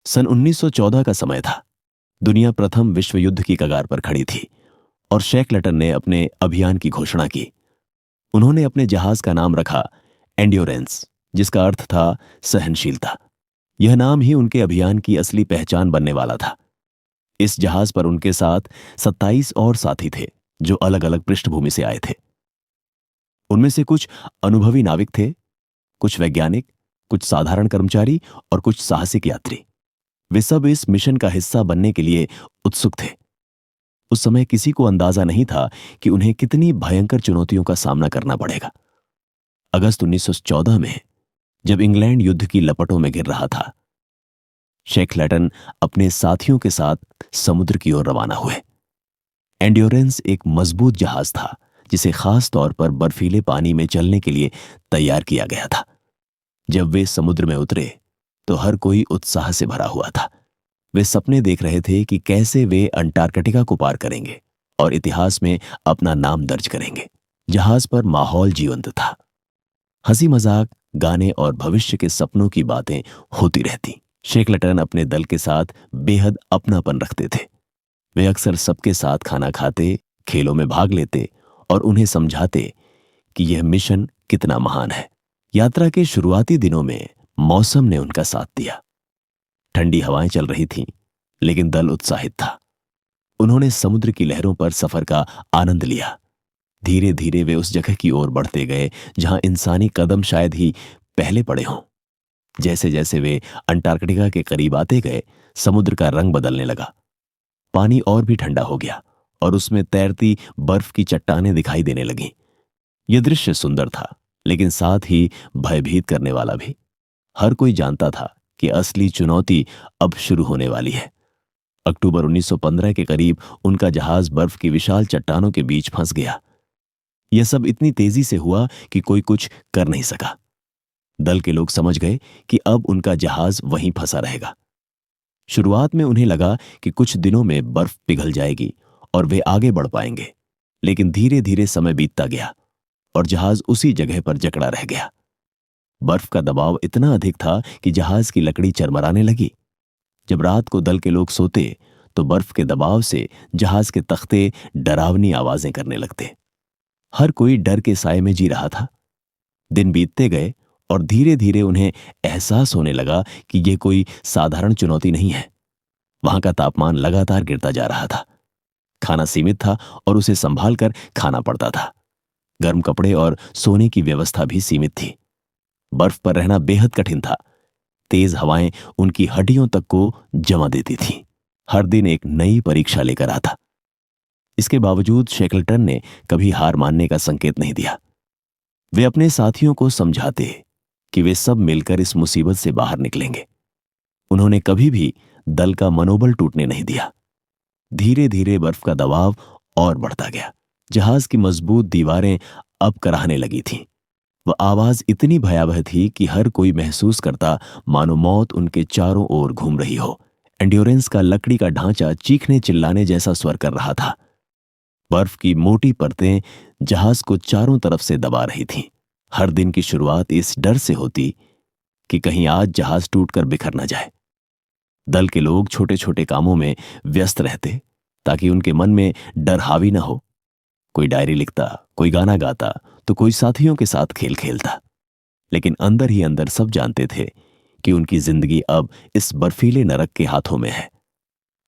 सन 1914 का समय था। दुनिया प्रथम विश्व युद्ध की कगार पर खड़ी थी और शेकलटन ने अपने अभियान की घोषणा की। उन्होंने अपने जहाज का नाम रखा एंड्योरेंस, जिसका अर्थ था सहनशीलता। यह नाम ही उनके अभियान की असली पहचान बनने वाला था। इस जहाज पर उनके साथ 27 और साथी थे जो अलग अलग पृष्ठभूमि से आए थे। उनमें से कुछ अनुभवी नाविक थे, कुछ वैज्ञानिक, कुछ साधारण कर्मचारी और कुछ साहसिक यात्री। वे सब इस मिशन का हिस्सा बनने के लिए उत्सुक थे। उस समय किसी को अंदाजा नहीं था कि उन्हें कितनी भयंकर चुनौतियों का सामना करना पड़ेगा। अगस्त 1914 में जब इंग्लैंड युद्ध की लपटों में गिर रहा था, शेकलटन अपने साथियों के साथ समुद्र की ओर रवाना हुए। एंड्योरेंस एक मजबूत जहाज था जिसे खास तौर पर बर्फीले पानी में चलने के लिए तैयार किया गया था। जब वे समुद्र में उतरे तो हर कोई उत्साह से भरा हुआ था। वे सपने देख रहे थे कि कैसे वे अंटार्कटिका को पार करेंगे और इतिहास में अपना नाम दर्ज करेंगे। जहाज पर माहौल जीवंत था। हंसी मजाक, गाने और भविष्य के सपनों की बातें होती रहती। शेकलटन अपने दल के साथ बेहद अपनापन रखते थे। वे अक्सर सबके साथ खाना खाते, खेलों में भाग लेते और उन्हें समझाते कि यह मिशन कितना महान है। यात्रा के शुरुआती दिनों में मौसम ने उनका साथ दिया। ठंडी हवाएं चल रही थीं, लेकिन दल उत्साहित था। उन्होंने समुद्र की लहरों पर सफर का आनंद लिया। धीरे धीरे वे उस जगह की ओर बढ़ते गए जहां इंसानी कदम शायद ही पहले पड़े हों। जैसे जैसे वे अंटार्कटिका के करीब आते गए, समुद्र का रंग बदलने लगा। पानी और भी ठंडा हो गया और उसमें तैरती बर्फ की चट्टानें दिखाई देने लगीं। यह दृश्य सुंदर था, लेकिन साथ ही भयभीत करने वाला भी। हर कोई जानता था कि असली चुनौती अब शुरू होने वाली है। अक्टूबर 1915 के करीब उनका जहाज बर्फ की विशाल चट्टानों के बीच फंस गया। यह सब इतनी तेजी से हुआ कि कोई कुछ कर नहीं सका। दल के लोग समझ गए कि अब उनका जहाज वहीं फंसा रहेगा। शुरुआत में उन्हें लगा कि कुछ दिनों में बर्फ पिघल जाएगी और वे आगे बढ़ पाएंगे, लेकिन धीरे धीरे समय बीतता गया और जहाज उसी जगह पर जकड़ा रह गया। बर्फ का दबाव इतना अधिक था कि जहाज की लकड़ी चरमराने लगी। जब रात को दल के लोग सोते तो बर्फ के दबाव से जहाज के तख्ते डरावनी आवाजें करने लगते। हर कोई डर के साए में जी रहा था। दिन बीतते गए और धीरे धीरे उन्हें एहसास होने लगा कि यह कोई साधारण चुनौती नहीं है। वहां का तापमान लगातार गिरता जा रहा था। खाना सीमित था और उसे संभाल कर खाना पड़ता था। गर्म कपड़े और सोने की व्यवस्था भी सीमित थी। बर्फ पर रहना बेहद कठिन था। तेज हवाएं उनकी हड्डियों तक को जमा देती थीं। हर दिन एक नई परीक्षा लेकर आता। इसके बावजूद शेकलटन ने कभी हार मानने का संकेत नहीं दिया। वे अपने साथियों को समझाते कि वे सब मिलकर इस मुसीबत से बाहर निकलेंगे। उन्होंने कभी भी दल का मनोबल टूटने नहीं दिया। धीरे धीरे बर्फ का दबाव और बढ़ता गया। जहाज की मजबूत दीवारें अब कराहने लगी थीं। वह आवाज इतनी भयावह थी कि हर कोई महसूस करता मानो मौत उनके चारों ओर घूम रही हो। एंड्योरेंस का लकड़ी का ढांचा चीखने चिल्लाने जैसा स्वर कर रहा था। बर्फ की मोटी परतें जहाज को चारों तरफ से दबा रही थीं। हर दिन की शुरुआत इस डर से होती कि कहीं आज जहाज टूटकर बिखर न जाए। दल के लोग छोटे छोटे कामों में व्यस्त रहते ताकि उनके मन में डर हावी न हो। कोई डायरी लिखता, कोई गाना गाता, तो कोई साथियों के साथ खेल खेलता। लेकिन अंदर ही अंदर सब जानते थे कि उनकी जिंदगी अब इस बर्फीले नरक के हाथों में है।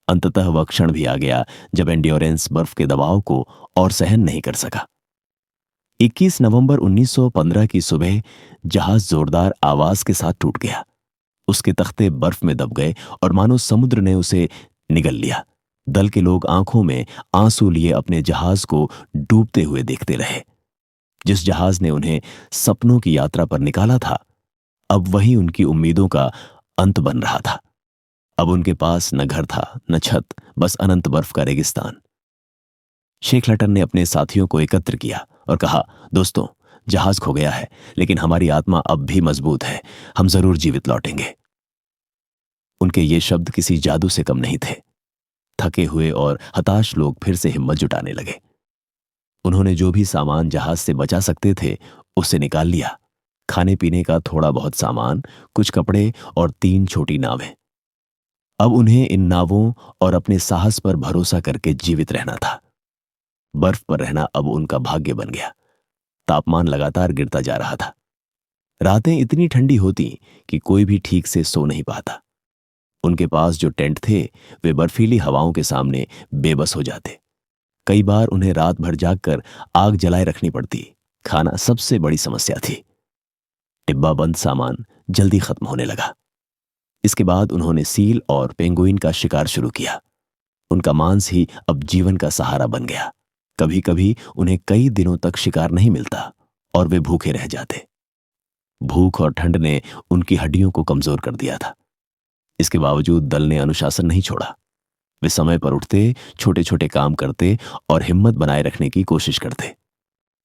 अंततः वह क्षण भी आ गया जब एंड्योरेंस बर्फ के दबाव को और सहन नहीं कर सका। 21 नवंबर 1915 की सुबह जहाज जोरदार आवाज के साथ टूट गया। उसके तख्ते बर्फ में दब गए और मानो समुद्र ने उसे निगल लिया। दल के लोग आंखों में आंसू लिए अपने जहाज को डूबते हुए देखते रहे। जिस जहाज ने उन्हें सपनों की यात्रा पर निकाला था, अब वही उनकी उम्मीदों का अंत बन रहा था। अब उनके पास न घर था, न छत, बस अनंत बर्फ का रेगिस्तान। शेकलटन ने अपने साथियों को एकत्र किया और कहा, दोस्तों, जहाज खो गया है, लेकिन हमारी आत्मा अब भी मजबूत है। हम जरूर जीवित लौटेंगे। उनके ये शब्द किसी जादू से कम नहीं थे। थके हुए और हताश लोग फिर से हिम्मत जुटाने लगे। उन्होंने जो भी सामान जहाज से बचा सकते थे उसे निकाल लिया। खाने पीने का थोड़ा बहुत सामान, कुछ कपड़े और 3 छोटी नावें। अब उन्हें इन नावों और अपने साहस पर भरोसा करके जीवित रहना था। बर्फ पर रहना अब उनका भाग्य बन गया। तापमान लगातार गिरता जा रहा था। रातें इतनी ठंडी होती कि कोई भी ठीक से सो नहीं पाता। उनके पास जो टेंट थे वे बर्फीली हवाओं के सामने बेबस हो जाते। कई बार उन्हें रात भर जागकर आग जलाए रखनी पड़ती। खाना सबसे बड़ी समस्या थी। डिब्बा बंद सामान जल्दी खत्म होने लगा। इसके बाद उन्होंने सील और पेंगुइन का शिकार शुरू किया। उनका मांस ही अब जीवन का सहारा बन गया। कभी कभी उन्हें कई दिनों तक शिकार नहीं मिलता और वे भूखे रह जाते। भूख और ठंड ने उनकी हड्डियों को कमजोर कर दिया था। इसके बावजूद दल ने अनुशासन नहीं छोड़ा। वे समय पर उठते, छोटे छोटे काम करते और हिम्मत बनाए रखने की कोशिश करते।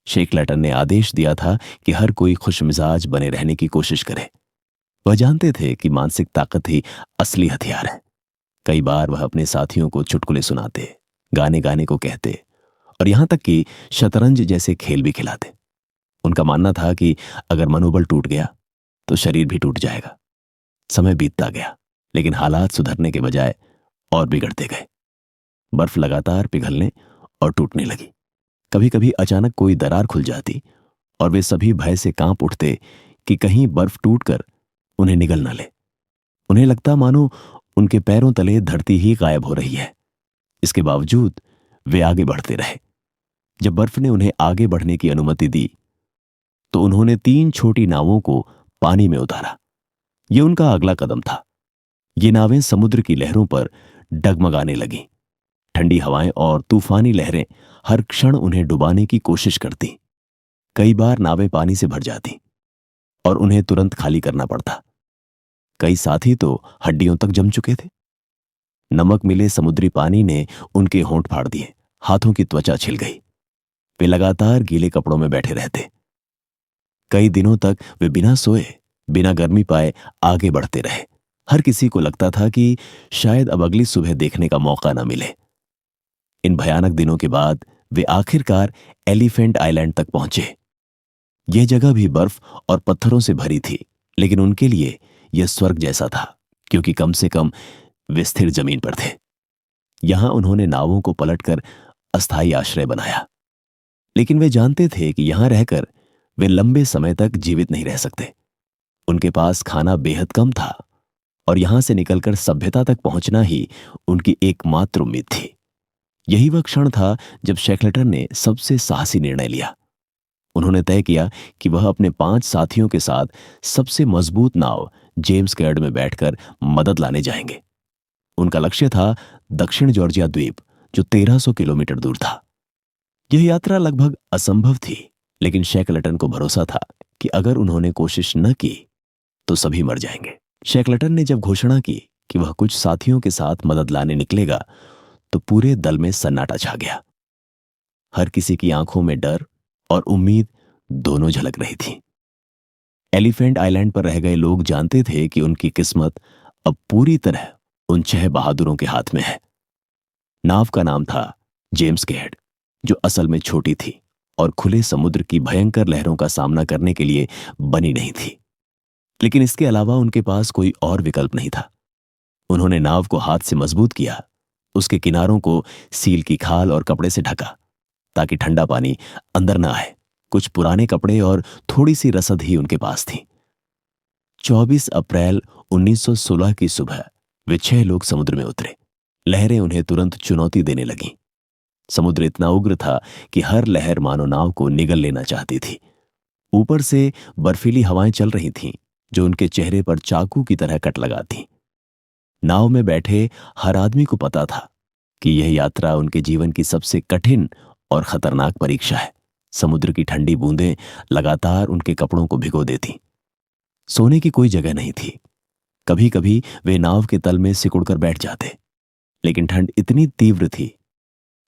शेकलैटन ने आदेश दिया था कि हर कोई खुशमिजाज बने रहने की कोशिश करे। वह जानते थे कि मानसिक ताकत ही असली हथियार है। कई बार वह अपने साथियों को चुटकुले सुनाते, गाने गाने को कहते और यहां तक कि शतरंज जैसे खेल भी खिलाते। उनका मानना था कि अगर मनोबल टूट गया तो शरीर भी टूट जाएगा। समय बीतता गया, लेकिन हालात सुधरने के बजाय और बिगड़ते गए। बर्फ लगातार पिघलने और टूटने लगी। कभी कभी अचानक कोई दरार खुल जाती और वे सभी भय से कांप उठते कि कहीं बर्फ टूटकर उन्हें निगल न ले। उन्हें लगता मानो उनके पैरों तले धरती ही गायब हो रही है। इसके बावजूद वे आगे बढ़ते रहे। जब बर्फ ने उन्हें आगे बढ़ने की अनुमति दी तो उन्होंने 3 छोटी नावों को पानी में उतारा। यह उनका अगला कदम था। ये नावें समुद्र की लहरों पर डगमगाने लगीं। ठंडी हवाएं और तूफानी लहरें हर क्षण उन्हें डुबाने की कोशिश करती। कई बार नावें पानी से भर जाती और उन्हें तुरंत खाली करना पड़ता। कई साथी तो हड्डियों तक जम चुके थे। नमक मिले समुद्री पानी ने उनके होंठ फाड़ दिए, हाथों की त्वचा छिल गई। वे लगातार गीले कपड़ों में बैठे रहते। कई दिनों तक वे बिना सोए, बिना गर्मी पाए आगे बढ़ते रहे। हर किसी को लगता था कि शायद अब अगली सुबह देखने का मौका न मिले। इन भयानक दिनों के बाद वे आखिरकार एलिफेंट आइलैंड तक पहुंचे। यह जगह भी बर्फ और पत्थरों से भरी थी, लेकिन उनके लिए यह स्वर्ग जैसा था, क्योंकि कम से कम वे स्थिर जमीन पर थे। यहां उन्होंने नावों को पलटकर अस्थायी आश्रय बनाया। लेकिन वे जानते थे कि यहां रहकर वे लंबे समय तक जीवित नहीं रह सकते। उनके पास खाना बेहद कम था और यहां से निकलकर सभ्यता तक पहुंचना ही उनकी एकमात्र उम्मीद थी। यही वह क्षण था जब शेकलटन ने सबसे साहसी निर्णय लिया। उन्होंने तय किया कि वह अपने 5 साथियों के साथ सबसे मजबूत नाव जेम्स कैड में बैठकर मदद लाने जाएंगे। उनका लक्ष्य था दक्षिण जॉर्जिया द्वीप, जो 1300 किलोमीटर दूर था। यह यात्रा लगभग असंभव थी, लेकिन शेकलटन को भरोसा था कि अगर उन्होंने कोशिश न की तो सभी मर जाएंगे। शेकलटन ने जब घोषणा की कि वह कुछ साथियों के साथ मदद लाने निकलेगा तो पूरे दल में सन्नाटा छा गया। हर किसी की आंखों में डर और उम्मीद दोनों झलक रही थी। एलिफेंट आइलैंड पर रह गए लोग जानते थे कि उनकी किस्मत अब पूरी तरह उन 6 बहादुरों के हाथ में है। नाव का नाम था जेम्स कैड, जो असल में छोटी थी और खुले समुद्र की भयंकर लहरों का सामना करने के लिए बनी नहीं थी। लेकिन इसके अलावा उनके पास कोई और विकल्प नहीं था। उन्होंने नाव को हाथ से मजबूत किया, उसके किनारों को सील की खाल और कपड़े से ढका ताकि ठंडा पानी अंदर न आए। कुछ पुराने कपड़े और थोड़ी सी रसद ही उनके पास थी। 24 अप्रैल 1916 की सुबह वे 6 लोग समुद्र में उतरे। लहरें उन्हें तुरंत चुनौती देने लगीं। समुद्र इतना उग्र था कि हर लहर मानो नाव को निगल लेना चाहती थी। ऊपर से बर्फीली हवाएं चल रही थीं, जो उनके चेहरे पर चाकू की तरह कट लगाती। नाव में बैठे हर आदमी को पता था कि यह यात्रा उनके जीवन की सबसे कठिन और खतरनाक परीक्षा है। समुद्र की ठंडी बूंदें लगातार उनके कपड़ों को भिगो देती। सोने की कोई जगह नहीं थी। कभी कभी वे नाव के तल में सिकुड़कर बैठ जाते, लेकिन ठंड इतनी तीव्र थी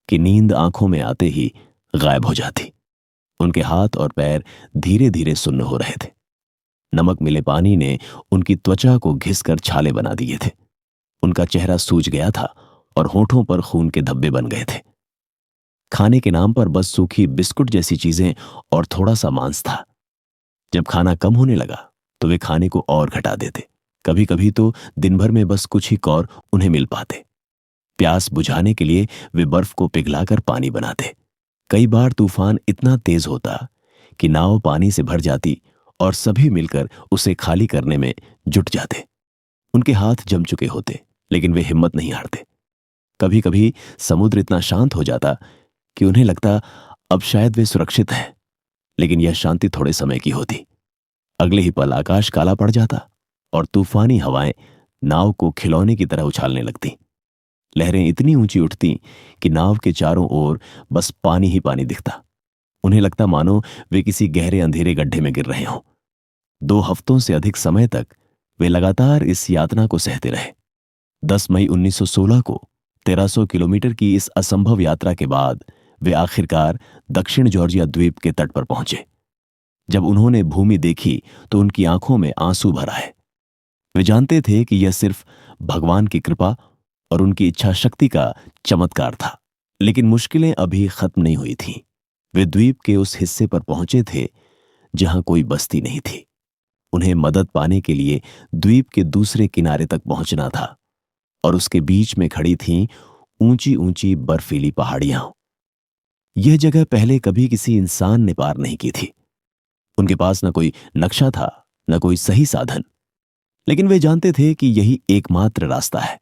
कि नींद आंखों में आते ही गायब हो जाती। उनके हाथ और पैर धीरे धीरे सुन्न हो रहे थे। नमक मिले पानी ने उनकी त्वचा को घिसकर छाले बना दिए थे। उनका चेहरा सूज गया था और होठों पर खून के धब्बे बन गए थे। खाने के नाम पर बस सूखी बिस्कुट जैसी चीजें और थोड़ा सा मांस था। जब खाना कम होने लगा तो वे खाने को और घटा देते। कभी कभी तो दिन भर में बस कुछ ही कौर उन्हें मिल पाते। प्यास बुझाने के लिए वे बर्फ को पिघलाकर पानी बनाते। कई बार तूफान इतना तेज होता कि नाव पानी से भर जाती और सभी मिलकर उसे खाली करने में जुट जाते। उनके हाथ जम चुके होते, लेकिन वे हिम्मत नहीं हारते। कभी कभी समुद्र इतना शांत हो जाता कि उन्हें लगता अब शायद वे सुरक्षित हैं, लेकिन यह शांति थोड़े समय की होती। अगले ही पल आकाश काला पड़ जाता और तूफानी हवाएं नाव को खिलौने की तरह उछालने लगती। लहरें इतनी ऊंची उठती कि नाव के चारों ओर बस पानी ही पानी दिखता। उन्हें लगता मानो वे किसी गहरे अंधेरे गड्ढे में गिर रहे हों। 2 हफ्तों से अधिक समय तक वे लगातार इस यातना को सहते रहे। 10 मई 1916 को 1300 किलोमीटर की इस असंभव यात्रा के बाद वे आखिरकार दक्षिण जॉर्जिया द्वीप के तट पर पहुंचे। जब उन्होंने भूमि देखी तो उनकी आंखों में आंसू भर आए। वे जानते थे कि यह सिर्फ भगवान की कृपा और उनकी इच्छा शक्ति का चमत्कार था, लेकिन मुश्किलें अभी खत्म नहीं हुई थीं। वे द्वीप के उस हिस्से पर पहुंचे थे जहां कोई बस्ती नहीं थी। उन्हें मदद पाने के लिए द्वीप के दूसरे किनारे तक पहुंचना था और उसके बीच में खड़ी थीं ऊंची ऊंची बर्फीली पहाड़ियां। यह जगह पहले कभी किसी इंसान ने पार नहीं की थी। उनके पास न कोई नक्शा था, न कोई सही साधन, लेकिन वे जानते थे कि यही एकमात्र रास्ता है।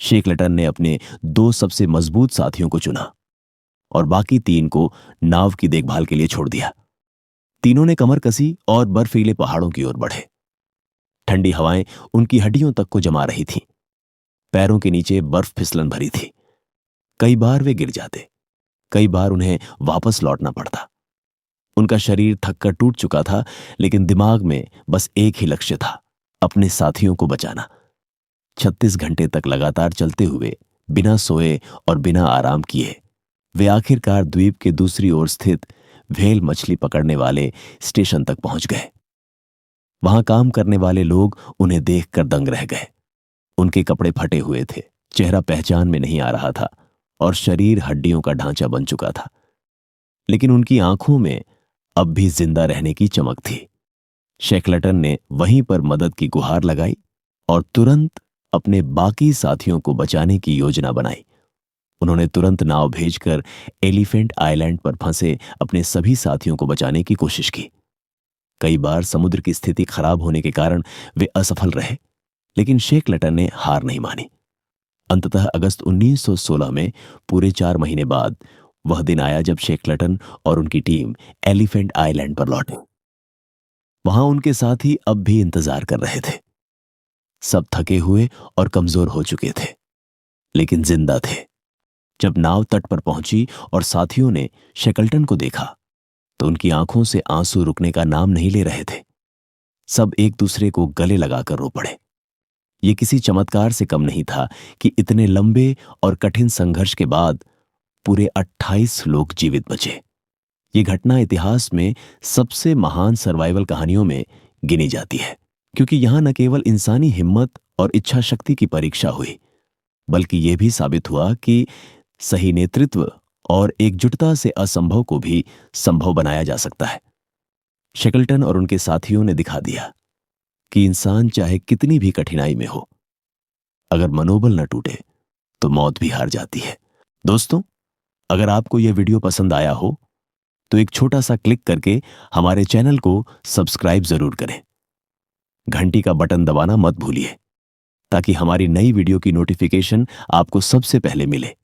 शेकलटन ने अपने 2 सबसे मजबूत साथियों को चुना और बाकी 3 को नाव की देखभाल के लिए छोड़ दिया। तीनों ने कमर कसी और बर्फीले पहाड़ों की ओर बढ़े। ठंडी हवाएं उनकी हड्डियों तक को जमा रही थीं। पैरों के नीचे बर्फ फिसलन भरी थी। कई बार वे गिर जाते, कई बार उन्हें वापस लौटना पड़ता। उनका शरीर थककर टूट चुका था, लेकिन दिमाग में बस एक ही लक्ष्य था, अपने साथियों को बचाना। 36 घंटे तक लगातार चलते हुए, बिना सोए और बिना आराम किए, वे आखिरकार द्वीप के दूसरी ओर स्थित व्हेल मछली पकड़ने वाले स्टेशन तक पहुंच गए। वहां काम करने वाले लोग उन्हें देखकर दंग रह गए। उनके कपड़े फटे हुए थे, चेहरा पहचान में नहीं आ रहा था और शरीर हड्डियों का ढांचा बन चुका था, लेकिन उनकी आंखों में अब भी जिंदा रहने की चमक थी। शेकलटन ने वहीं पर मदद की गुहार लगाई और तुरंत अपने बाकी साथियों को बचाने की योजना बनाई। उन्होंने तुरंत नाव भेजकर एलिफेंट आइलैंड पर फंसे अपने सभी साथियों को बचाने की कोशिश की। कई बार समुद्र की स्थिति खराब होने के कारण वे असफल रहे, लेकिन शेकलटन ने हार नहीं मानी। अंततः अगस्त 1916 में, पूरे 4 महीने बाद, वह दिन आया जब शेकलटन और उनकी टीम एलिफेंट आइलैंड पर लौटे। वहां उनके साथी अब भी इंतजार कर रहे थे। सब थके हुए और कमजोर हो चुके थे, लेकिन जिंदा थे। जब नाव तट पर पहुंची और साथियों ने शेकलटन को देखा तो उनकी आंखों से आंसू रुकने का नाम नहीं ले रहे थे। सब एक दूसरे को गले लगाकर रो पड़े। ये किसी चमत्कार से कम नहीं था कि इतने लंबे और कठिन संघर्ष के बाद पूरे 28 लोग जीवित बचे। ये घटना इतिहास में सबसे महान सर्वाइवल कहानियों में गिनी जाती है, क्योंकि यहां न केवल इंसानी हिम्मत और इच्छा शक्ति की परीक्षा हुई, बल्कि यह भी साबित हुआ कि सही नेतृत्व और एकजुटता से असंभव को भी संभव बनाया जा सकता है। शेकलटन और उनके साथियों ने दिखा दिया कि इंसान चाहे कितनी भी कठिनाई में हो, अगर मनोबल न टूटे तो मौत भी हार जाती है। दोस्तों, अगर आपको यह वीडियो पसंद आया हो तो एक छोटा सा क्लिक करके हमारे चैनल को सब्सक्राइब जरूर करें। घंटी का बटन दबाना मत भूलिए ताकि हमारी नई वीडियो की नोटिफिकेशन आपको सबसे पहले मिले।